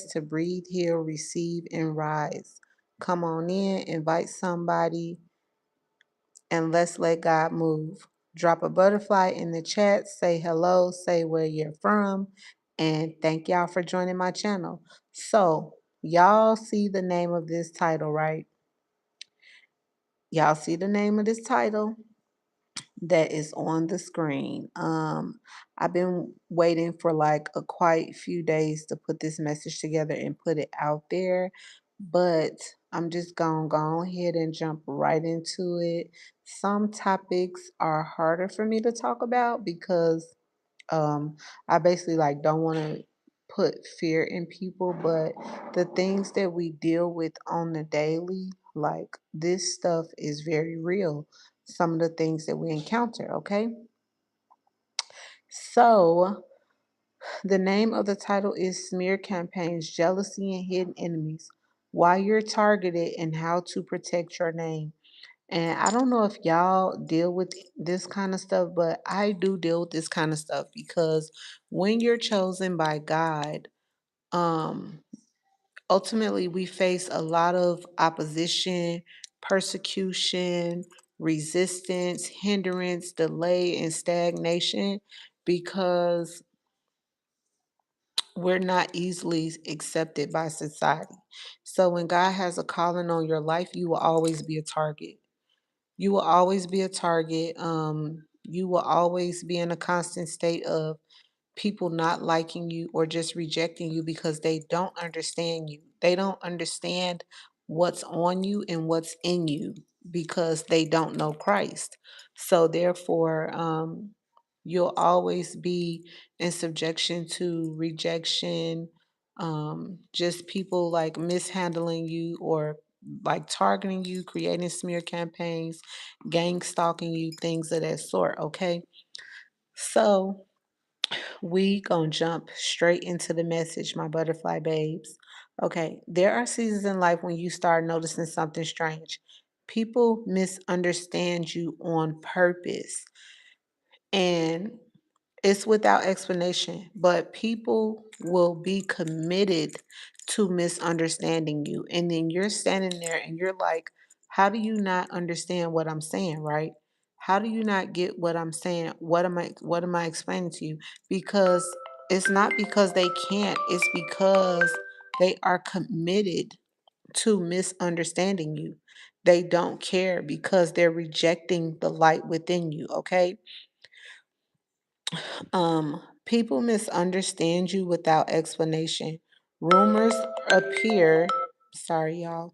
to breathe, heal, receive, and rise. Come on in, invite somebody, and let's let God move. Drop a butterfly in the chat, say hello, say where you're from, and thank y'all for joining my channel. So, y'all see the name of this title, right? Y'all see the name of this title that is on the screen. I've been waiting for like a quite few days to put this message together and put it out there, but I'm just gonna go ahead and jump right into it. Some topics are harder for me to talk about because um, I basically like don't want to put fear in people, but the things that we deal with on the daily, like this stuff is very real. Some of the things that we encounter, okay? So, the name of the title is Smear Campaigns, Jealousy and Hidden Enemies. Why you're targeted and how to protect your name. And I don't know if y'all deal with this kind of stuff, but I do deal with this kind of stuff because when you're chosen by God, um, ultimately we face a lot of opposition, persecution, resistance, hindrance, delay, and stagnation because we're not easily accepted by society. So when God has a calling on your life, you will always be a target. You will always be a target. You will always be in a constant state of people not liking you or just rejecting you because they don't understand you. They don't understand what's on you and what's in you because they don't know Christ. So therefore, you'll always be in subjection to rejection, just people like mishandling you or like targeting you, creating smear campaigns, gang stalking you, things of that sort. Okay. So we gonna jump straight into the message, my butterfly babes. Okay, there are seasons in life when you start noticing something strange. People misunderstand you on purpose. And it's without explanation, but people will be committed to misunderstanding you. And then you're standing there and you're like, how do you not understand what I'm saying, right? How do you not get what I'm saying? What am I explaining to you? Because it's not because they can't, it's because they are committed to misunderstanding you. They don't care because they're rejecting the light within you, okay? People misunderstand you without explanation. Rumors appear, sorry y'all.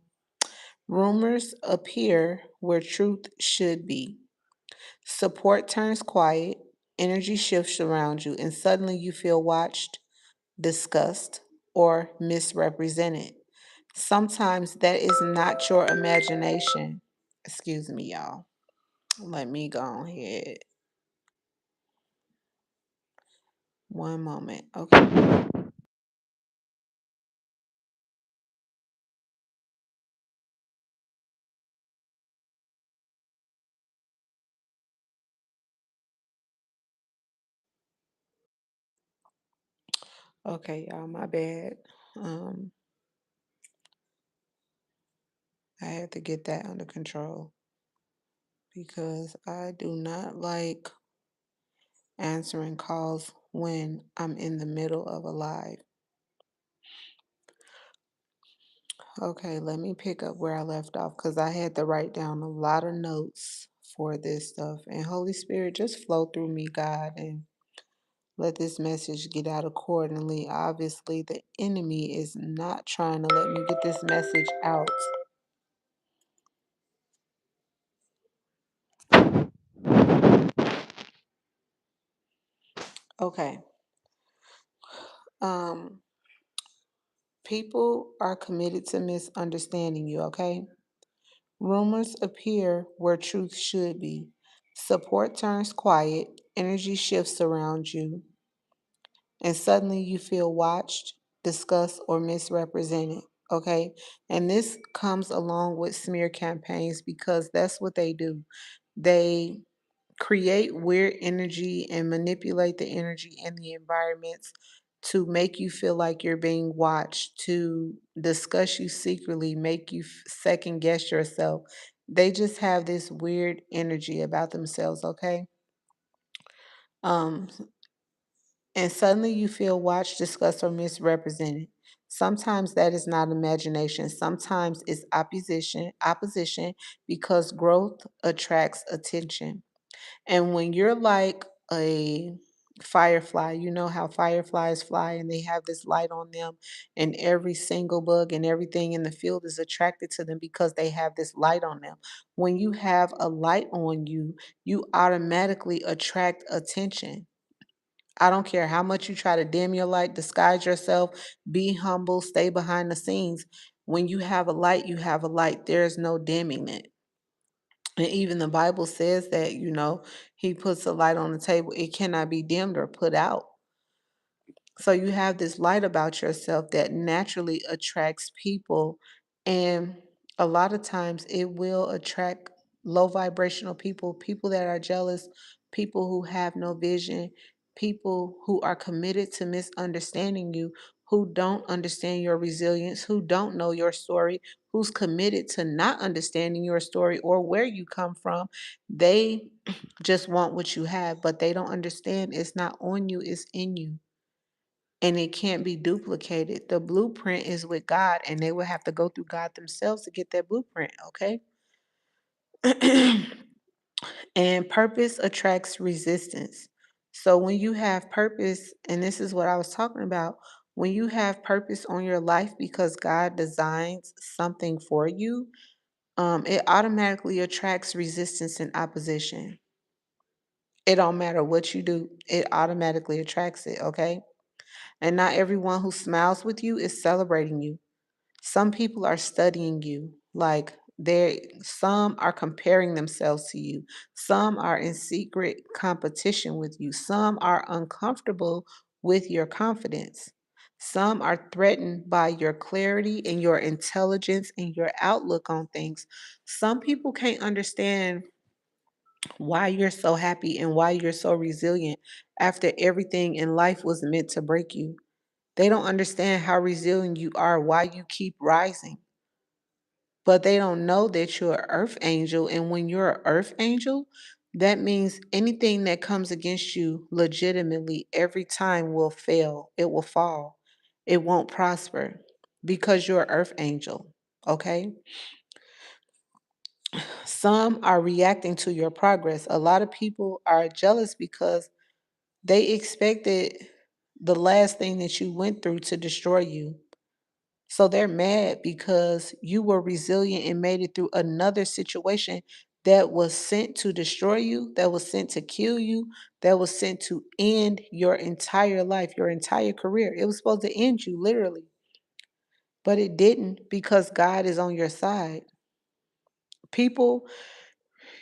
Rumors appear where truth should be. Support turns quiet, energy shifts around you, and suddenly you feel watched, discussed, or misrepresented. Sometimes that is not your imagination. Excuse me, y'all. Let me go ahead. One moment. Okay. Okay, y'all, my bad. Um, I had to get that under control because I do not like answering calls when I'm in the middle of a live. Okay, let me pick up where I left off because I had to write down a lot of notes for this stuff. And Holy Spirit, just flow through me, God, and let this message get out accordingly. Obviously, the enemy is not trying to let me get this message out. Okay. Um, People are committed to misunderstanding you, okay? Rumors appear where truth should be. Support turns quiet, energy shifts around you, and suddenly you feel watched, discussed, or misrepresented, okay? And this comes along with smear campaigns because that's what they do. They create weird energy and manipulate the energy and the environments to make you feel like you're being watched, to discuss you secretly, make you second guess yourself. They just have this weird energy about themselves, okay? Um, and suddenly you feel watched, discussed, or misrepresented. Sometimes that is not imagination. Sometimes it's opposition because growth attracts attention. And when you're like a firefly, you know how fireflies fly and they have this light on them, and every single bug and everything in the field is attracted to them because they have this light on them. When you have a light on you, you automatically attract attention. I don't care how much you try to dim your light, disguise yourself, be humble, stay behind the scenes. When you have a light, you have a light. There is no dimming it. And even the Bible says that, he puts a light on the table. It cannot be dimmed or put out. So you have this light about yourself that naturally attracts people. And a lot of times it will attract low vibrational people, people that are jealous, people who have no vision, people who are committed to misunderstanding you, who don't understand your resilience, who don't know your story, who's committed to not understanding your story or where you come from. They just want what you have, but they don't understand it's not on you, it's in you, and it can't be duplicated. The blueprint is with God, and they will have to go through God themselves to get that blueprint, okay? And purpose attracts resistance. So when you have purpose, and this is what I was talking about, when you have purpose on your life because God designs something for you, it automatically attracts resistance and opposition. It don't matter what you do, it automatically attracts it, okay? And not everyone who smiles with you is celebrating you. Some people are studying you. Like some are comparing themselves to you. Some are in secret competition with you. Some are uncomfortable with your confidence. Some are threatened by your clarity and your intelligence and your outlook on things. Some people can't understand why you're so happy and why you're so resilient after everything in life was meant to break you. They don't understand how resilient you are, why you keep rising. But they don't know that you're an earth angel. And when you're an earth angel, that means anything that comes against you legitimately every time will fail. It will fall. It won't prosper because you're an earth angel. Okay? Some are reacting to your progress. A lot of people are jealous because they expected the last thing that you went through to destroy you. So they're mad because you were resilient and made it through another situation that was sent to destroy you, that was sent to kill you, that was sent to end your entire life, your entire career. It was supposed to end you literally, but it didn't because God is on your side. People,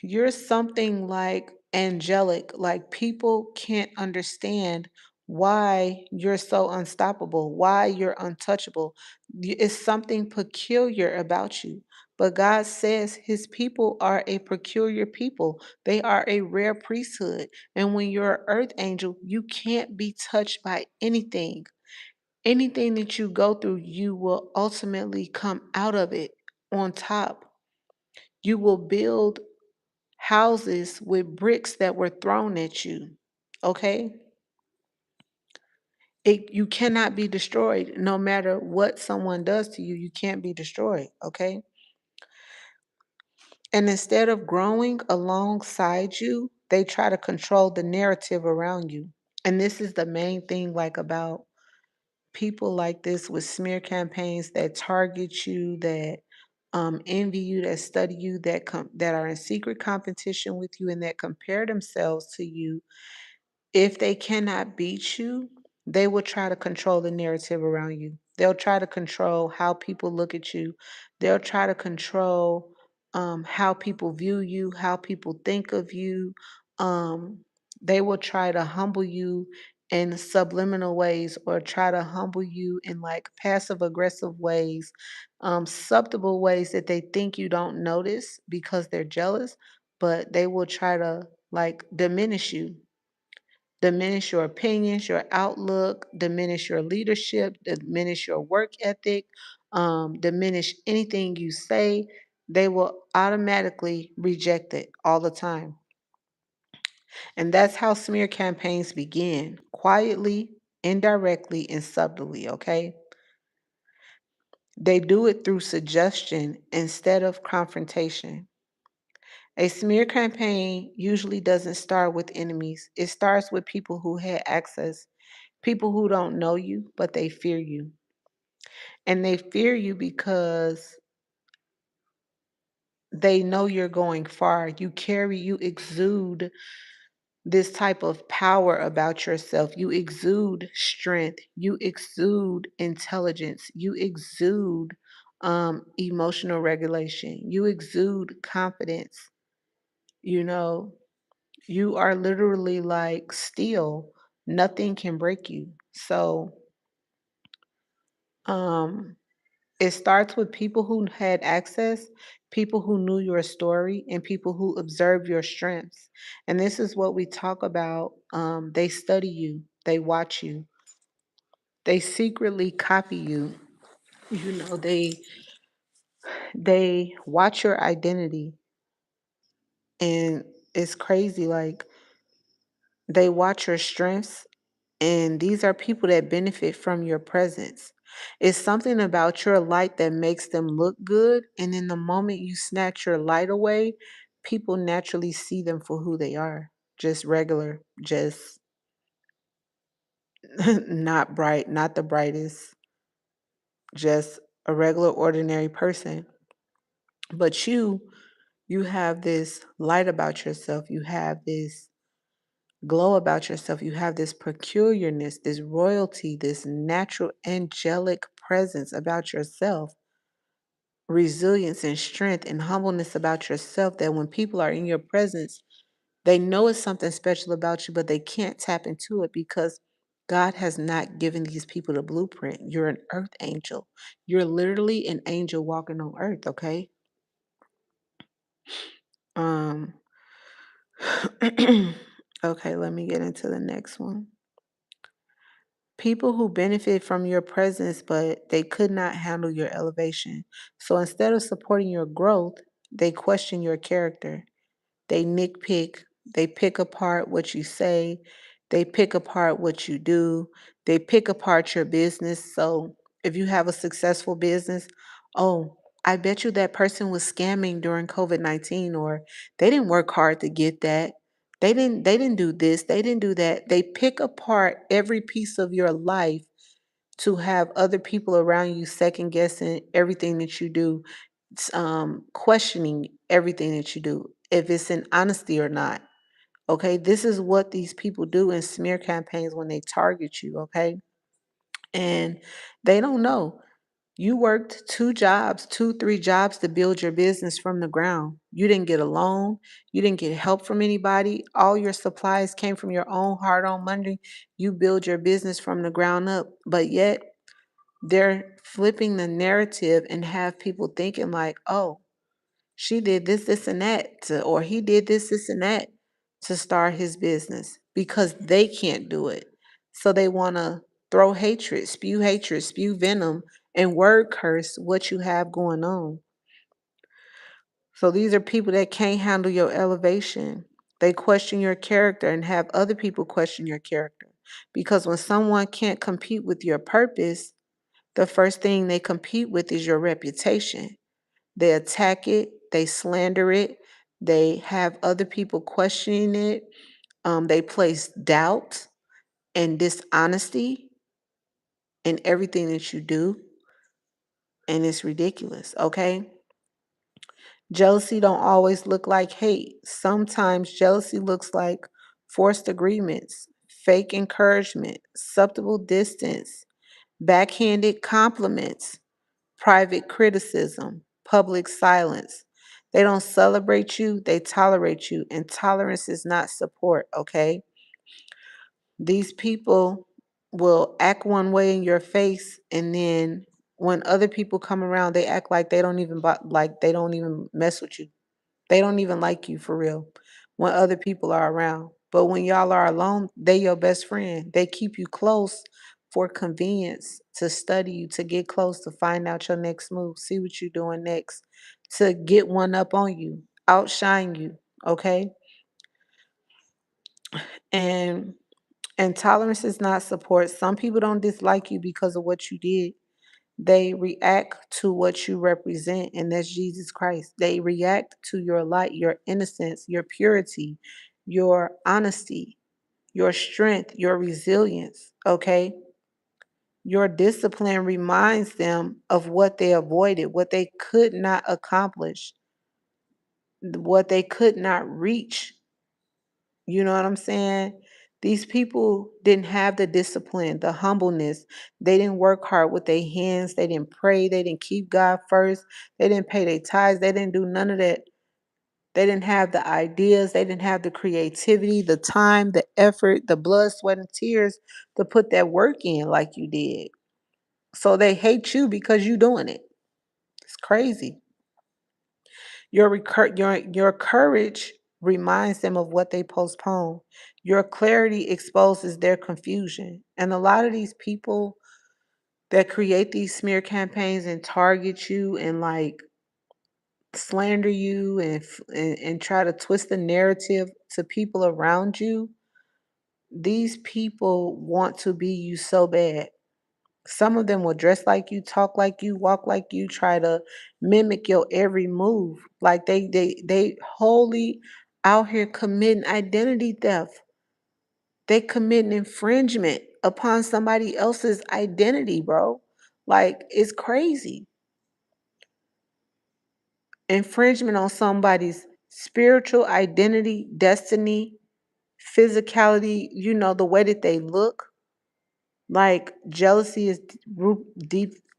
you're something like angelic, like people can't understand why you're so unstoppable, why you're untouchable. It's something peculiar about you. But God says his people are a peculiar people. They are a rare priesthood. And when you're an earth angel, you can't be touched by anything. Anything that you go through, you will ultimately come out of it on top. You will build houses with bricks that were thrown at you. Okay? You cannot be destroyed no matter what someone does to you. You can't be destroyed. Okay? And instead of growing alongside you, they try to control the narrative around you. And this is the main thing, like about people like this with smear campaigns that target you, that envy you, that study you, that are in secret competition with you, and that compare themselves to you. If they cannot beat you, they will try to control the narrative around you. They'll try to control how people look at you. They'll try to control how people view you, how people think of you. Um, they will try to humble you in subliminal ways or try to humble you in like passive aggressive ways, subtle ways that they think you don't notice because they're jealous, but they will try to like diminish you. diminish your opinions, your outlook, diminish your leadership, diminish your work ethic, diminish anything you say. They will automatically reject it all the time. And that's how smear campaigns begin quietly, indirectly, and subtly, okay? They do it through suggestion instead of confrontation. A smear campaign usually doesn't start with enemies, it starts with people who had access, people who don't know you, but they fear you. And they fear you because they know you're going far. You exude this type of power about yourself. You exude strength. You exude intelligence. You exude emotional regulation. You exude confidence. You know, you are literally like steel. Nothing can break you. So, um, it starts with people who had access, people who knew your story, and people who observed your strengths. And this is what we talk about. They study you, they watch you, they secretly copy you. They watch your identity, and it's crazy. Like they watch your strengths. And these are people that benefit from your presence. It's something about your light that makes them look good. And in the moment you snatch your light away, people naturally see them for who they are. Just regular, just not bright, not the brightest, just a regular, ordinary person. But you have this light about yourself. You have this glow about yourself. You have this peculiarness, this royalty, this natural angelic presence about yourself, resilience and strength and humbleness about yourself that when people are in your presence, they know it's something special about you, but they can't tap into it because God has not given these people the blueprint. You're an earth angel. You're literally an angel walking on earth, okay? Um okay, let me get into the next one. People who benefit from your presence, but they could not handle your elevation. So instead of supporting your growth, they question your character. They nitpick, they pick apart what you say, they pick apart what you do, they pick apart your business. So if you have a successful business, oh, I bet you that person was scamming during COVID-19, or they didn't work hard to get that. They didn't do this, they didn't do that. They pick apart every piece of your life to have other people around you second guessing everything that you do, questioning everything that you do, if it's in honesty or not. Okay, this is what these people do in smear campaigns when they target you. Okay, and they don't know. You worked two jobs, two, three jobs to build your business from the ground. You didn't get a loan. You didn't get help from anybody. All your supplies came from your own hard earned money. You build your business from the ground up. But yet, they're flipping the narrative and have people thinking, like, oh, she did this, this, and that, or he did this, this, and that to start his business because they can't do it. So they want to throw hatred, spew venom, and word curse what you have going on. So these are people that can't handle your elevation. They question your character and have other people question your character. Because when someone can't compete with your purpose, the first thing they compete with is your reputation. They attack it, they slander it, they have other people questioning it. They place doubt and dishonesty in everything that you do, and it's ridiculous, okay? Jealousy don't always look like hate. Sometimes jealousy looks like forced agreements, fake encouragement, subtle distance, backhanded compliments, private criticism, public silence. They don't celebrate you, they tolerate you. And tolerance is not support, okay? These people will act one way in your face, and then when other people come around, they act like they don't even mess with you. They don't even like you for real when other people are around. But when y'all are alone, they your best friend. They keep you close for convenience, to study you, to get close, to find out your next move, see what you're doing next, to get one up on you, outshine you. Okay. And tolerance is not support. Some people don't dislike you because of what you did. They react to what you represent, and that's Jesus Christ. They react to your light, your innocence, your purity, your honesty, your strength, your resilience. Okay. Your discipline reminds them of what they avoided, what they could not accomplish, what they could not reach. You know what I'm saying? These people didn't have the discipline, the humbleness. They didn't work hard with their hands. They didn't pray. They didn't keep God first. They didn't pay their tithes. They didn't do none of that. They didn't have the ideas. They didn't have the creativity, the time, the effort, the blood, sweat, and tears to put that work in like you did. So they hate you because you doing it. It's crazy. Your courage reminds them of what they postpone. Your clarity exposes their confusion. And a lot of these people that create these smear campaigns and target you and like slander you and try to twist the narrative to people around you, these people want to be you so bad. Some of them will dress like you, talk like you, walk like you, try to mimic your every move. Like they wholly out here committing identity theft. They committing infringement upon somebody else's identity, bro. Like it's crazy. Infringement on somebody's spiritual identity, destiny, physicality, the way that they look. Like jealousy is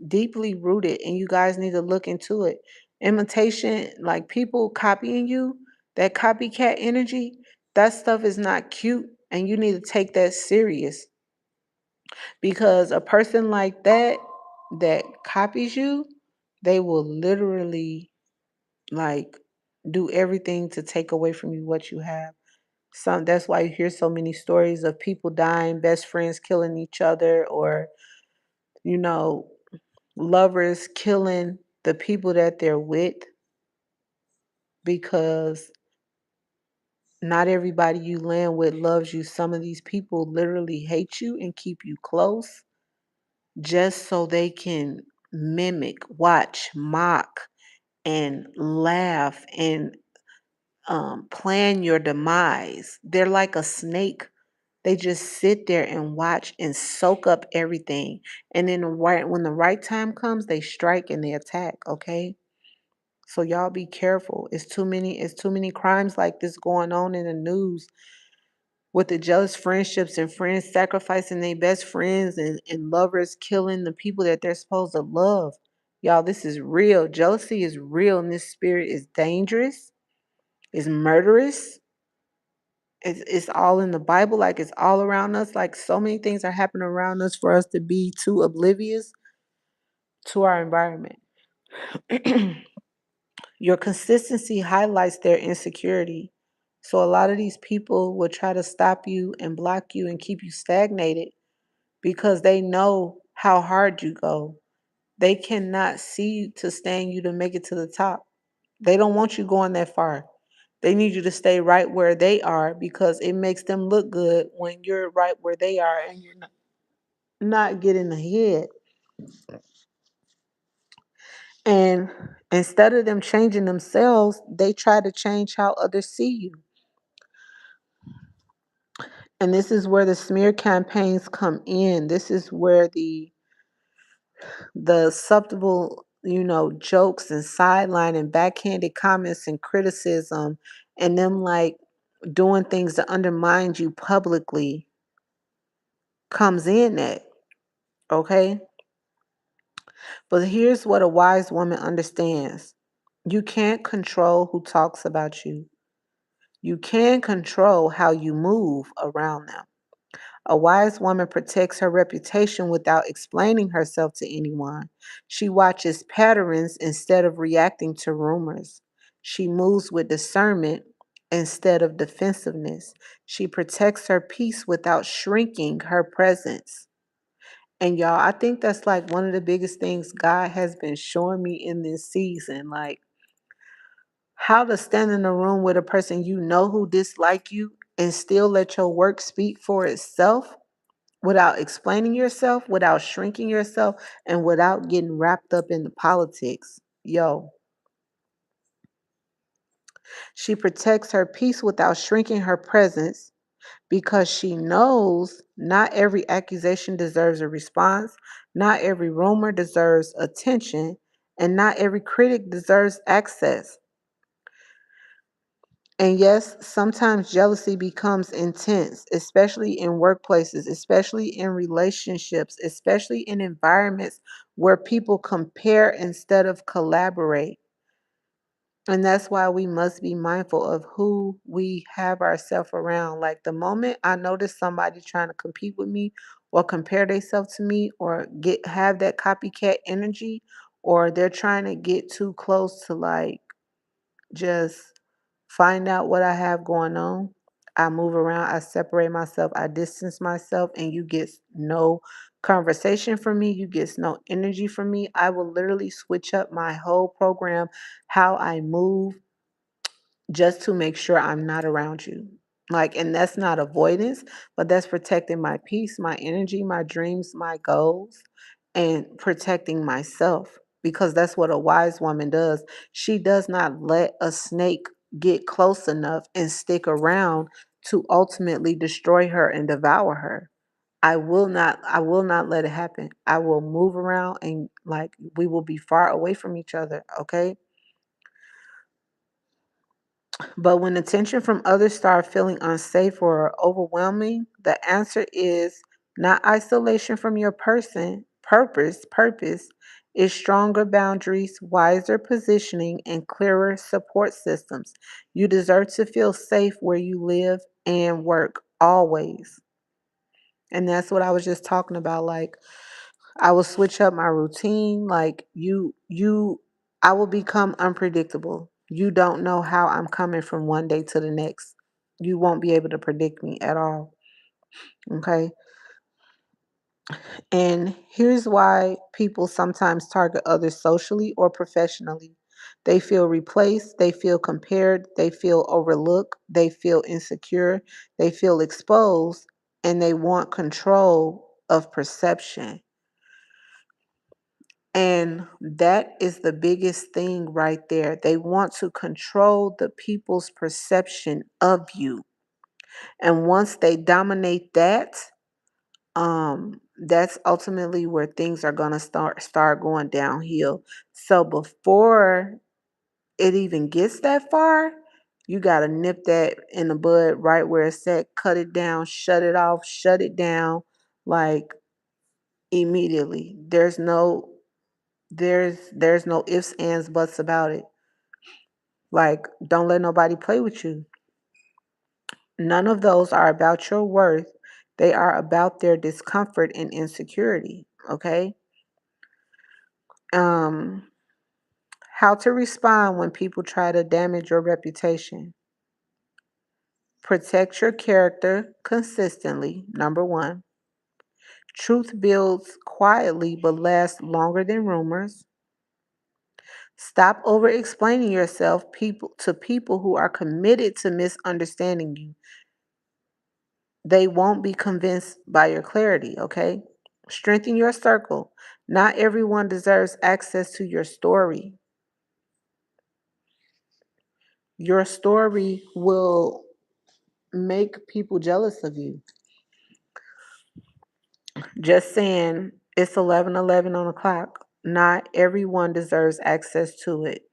deeply rooted, and you guys need to look into it. Imitation, like people copying you, that copycat energy, that stuff is not cute, and you need to take that serious because a person like that copies you, they will literally like do everything to take away from you what you have. That's why you hear so many stories of people dying, best friends killing each other, or you know, lovers killing the people that they're with because not everybody you land with loves you. Some of these people literally hate you and keep you close just so they can mimic, watch, mock, and laugh and plan your demise. They're like a snake. They just sit there and watch and soak up everything. And then when the right time comes, they strike and they attack, okay? So y'all be careful. It's too many crimes like this going on in the news with the jealous friendships and friends sacrificing their best friends and lovers killing the people that they're supposed to love. Y'all, this is real. Jealousy is real and this spirit is dangerous, it's murderous. It's all in the Bible, like it's all around us. Like so many things are happening around us for us to be too oblivious to our environment. Your consistency highlights their insecurity. So a lot of these people will try to stop you and block you and keep you stagnated because they know how hard you go. They cannot see you to stand you to make it to the top. They don't want you going that far. They need you to stay right where they are because it makes them look good when you're right where they are and you're not getting ahead. And instead of them changing themselves, they try to change how others see you. And this is where the smear campaigns come in. This is where the subtle, jokes and sideline and backhanded comments and criticism and them like doing things to undermine you publicly comes in at, okay? But here's what a wise woman understands. You can't control who talks about you. You can control how you move around them. A wise woman protects her reputation without explaining herself to anyone. She watches patterns instead of reacting to rumors. She moves with discernment instead of defensiveness. She protects her peace without shrinking her presence. And y'all, I think that's like one of the biggest things God has been showing me in this season. Like how to stand in a room with a person you know who dislike you and still let your work speak for itself without explaining yourself, without shrinking yourself, and without getting wrapped up in the politics. Yo, she protects her peace without shrinking her presence because she knows not every accusation deserves a response, not every rumor deserves attention, and not every critic deserves access. And yes, sometimes jealousy becomes intense, especially in workplaces, especially in relationships, especially in environments where people compare instead of collaborate. And that's why we must be mindful of who we have ourselves around. Like the moment I notice somebody trying to compete with me or compare themselves to me or get have that copycat energy, or they're trying to get too close to like just find out what I have going on, I move around, I separate myself, I distance myself, and you get no conversation from me, you get no energy from me. I will literally switch up my whole program, how I move, just to make sure I'm not around you. Like, and that's not avoidance, but that's protecting my peace, my energy, my dreams, my goals, and protecting myself because that's what a wise woman does. She does not let a snake get close enough and stick around to ultimately destroy her and devour her. I will not let it happen. I will move around and like we will be far away from each other, okay? But when attention from others start feeling unsafe or overwhelming, the answer is not isolation from your purpose is stronger boundaries, wiser positioning, and clearer support systems. You deserve to feel safe where you live and work always. And that's what I was just talking about. Like I will switch up my routine. Like I will become unpredictable. You don't know how I'm coming from one day to the next. You won't be able to predict me at all. Okay. And here's why people sometimes target others socially or professionally. They feel replaced, they feel compared, they feel overlooked, they feel insecure, they feel exposed, and they want control of perception. And that is the biggest thing right there. They want to control the people's perception of you. And once they dominate that, that's ultimately where things are gonna start going downhill. So before it even gets that far, you gotta nip that in the bud right where it's at, cut it down, shut it off, shut it down like immediately. There's no ifs, ands, buts about it. Like, don't let nobody play with you. None of those are about your worth. They are about their discomfort and insecurity. Okay. Um, how to respond when people try to damage your reputation. Protect your character consistently. Number one. Truth builds quietly but lasts longer than rumors. Stop over explaining yourself to people who are committed to misunderstanding you. They won't be convinced by your clarity, okay? Strengthen your circle. Not everyone deserves access to your story. Your story will make people jealous of you. Just saying it's 11:11 on the clock. Not everyone deserves access to it.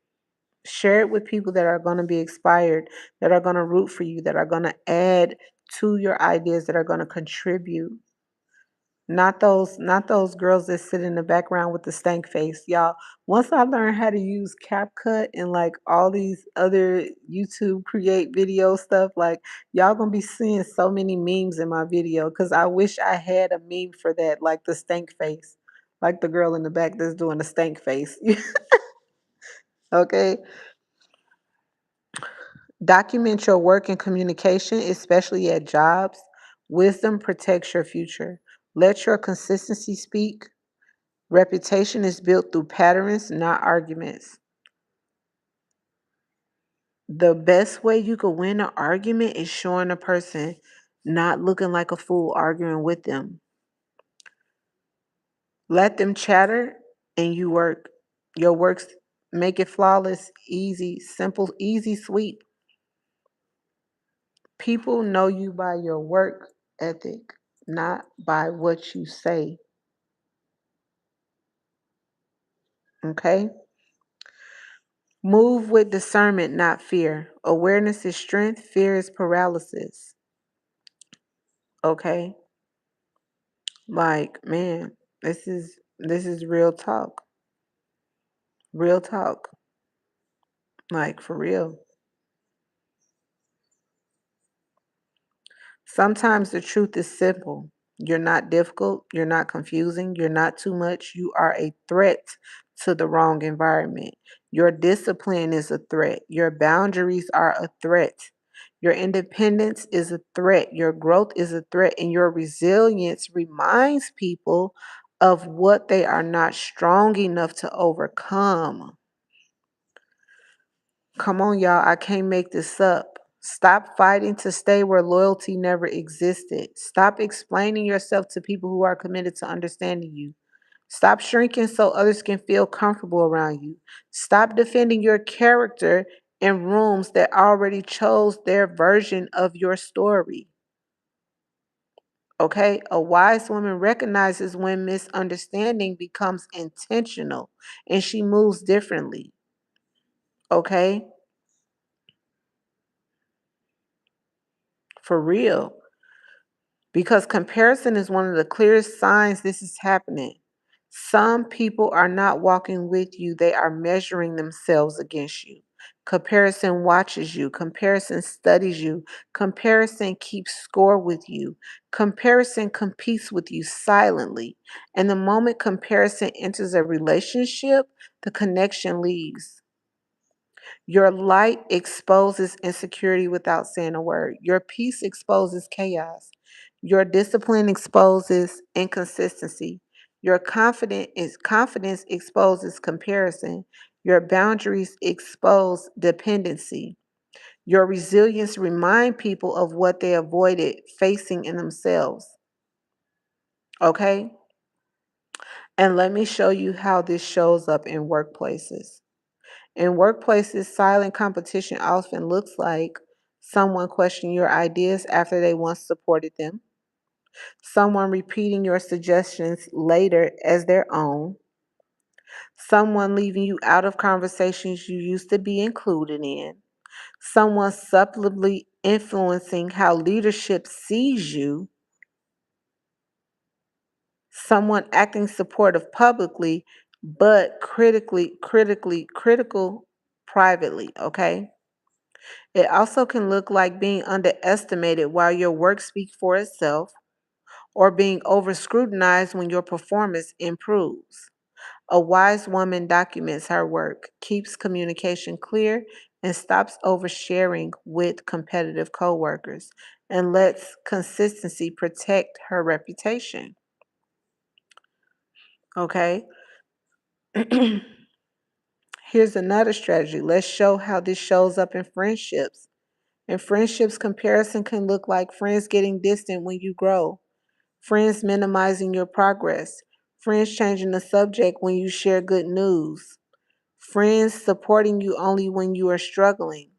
Share it with people that are going to be expired, that are going to root for you, that are going to add to your ideas, that are going to contribute. Not those girls that sit in the background with the stank face. Y'all, once I learned how to use CapCut and like all these other YouTube create video stuff, like y'all gonna be seeing so many memes in my video because I wish I had a meme for that, like the stank face. Like the girl in the back that's doing the stank face. Okay. Document your work and communication, especially at jobs. Wisdom protects your future. Let your consistency speak. Reputation is built through patterns, not arguments. The best way you could win an argument is showing a person not looking like a fool arguing with them. Let them chatter and you work. Your works make it flawless, easy, simple, easy, sweet. People know you by your work ethic, not by what you say. Okay? Move with discernment, not fear. Awareness is strength, fear is paralysis. Okay? Like, man, this is real talk. Real talk. Like for real. Sometimes the truth is simple. You're not difficult, you're not confusing, you're not too much. You are a threat to the wrong environment. Your discipline is a threat. Your boundaries are a threat. Your independence is a threat. Your growth is a threat. And your resilience reminds people of what they are not strong enough to overcome. Come on, y'all. I can't make this up. Stop fighting to stay where loyalty never existed. Stop explaining yourself to people who are committed to understanding you. Stop shrinking so others can feel comfortable around you. Stop defending your character in rooms that already chose their version of your story. Okay? A wise woman recognizes when misunderstanding becomes intentional and she moves differently. Okay? For real. Because comparison is one of the clearest signs this is happening. Some people are not walking with you, they are measuring themselves against you. Comparison watches you, comparison studies you, comparison keeps score with you, comparison competes with you silently. And the moment comparison enters a relationship, the connection leaves. Your light exposes insecurity without saying a word. Your peace exposes chaos. Your discipline exposes inconsistency. Your confidence exposes comparison. Your boundaries expose dependency. Your resilience remind people of what they avoided facing in themselves. Okay? And let me show you how this shows up in workplaces. In workplaces, silent competition often looks like someone questioning your ideas after they once supported them, someone repeating your suggestions later as their own, someone leaving you out of conversations you used to be included in, someone subtly influencing how leadership sees you, someone acting supportive publicly but critical privately, okay? It also can look like being underestimated while your work speaks for itself, or being over scrutinized when your performance improves. A wise woman documents her work, keeps communication clear, and stops oversharing with competitive coworkers, and lets consistency protect her reputation. Okay? Here's another strategy. Let's show how this shows up in friendships. In friendships, comparison can look like friends getting distant when you grow, friends minimizing your progress, friends changing the subject when you share good news, friends supporting you only when you are struggling,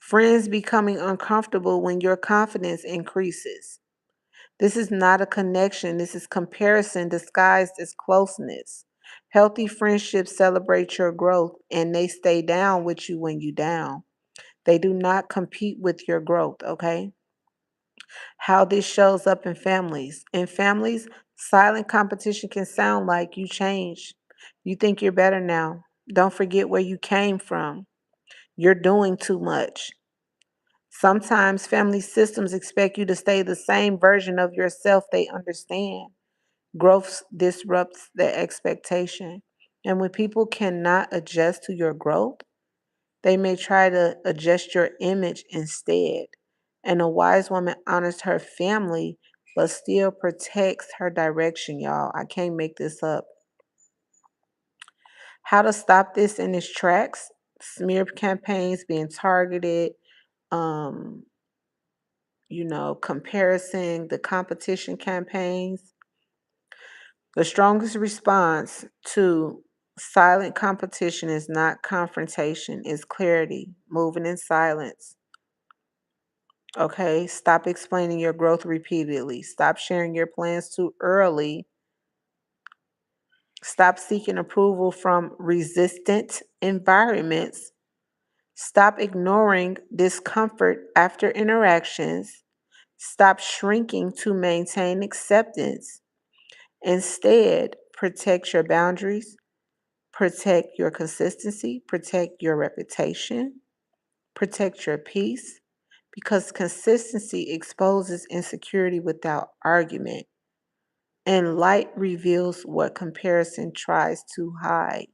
friends becoming uncomfortable when your confidence increases. This is not a connection, this is comparison disguised as closeness. Healthy friendships celebrate your growth and they stay down with you when you down. They do not compete with your growth, okay? How this shows up in families. In families, silent competition can sound like you changed. You think you're better now. Don't forget where you came from. You're doing too much. Sometimes family systems expect you to stay the same version of yourself they understand. Growth disrupts the expectation. And when people cannot adjust to your growth, They may try to adjust your image instead. And a wise woman honors her family but still protects her direction, y'all. I can't make this up. How to stop this in its tracks? Smear campaigns being targeted, um, comparison, the competition campaigns. The strongest response to silent competition is not confrontation, it's clarity, moving in silence. Okay, stop explaining your growth repeatedly. Stop sharing your plans too early. Stop seeking approval from resistant environments. Stop ignoring discomfort after interactions. Stop shrinking to maintain acceptance. Instead, protect your boundaries, protect your consistency, protect your reputation, protect your peace, because consistency exposes insecurity without argument, and light reveals what comparison tries to hide.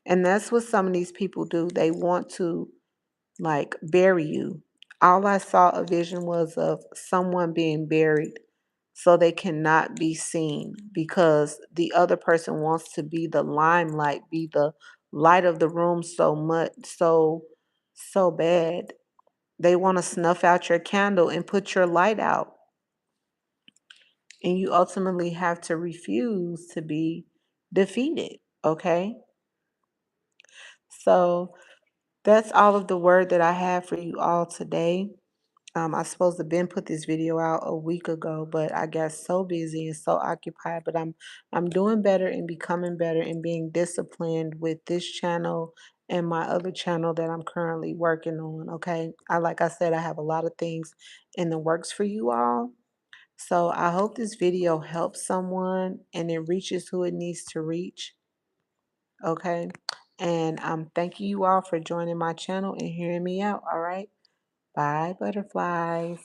And that's what some of these people do. They want to like bury you. All I saw a vision was of someone being buried so they cannot be seen because the other person wants to be the limelight, be the light of the room so much, so bad. They want to snuff out your candle and put your light out. And you ultimately have to refuse to be defeated. Okay. So that's all of the word that I have for you all today. I supposed to been put this video out a week ago, but I got so busy and so occupied. But I'm doing better and becoming better and being disciplined with this channel and my other channel that I'm currently working on. Okay. Like I said, I have a lot of things in the works for you all. So I hope this video helps someone and it reaches who it needs to reach. Okay. And I'm thanking you all for joining my channel and hearing me out. All right. Bye, butterflies.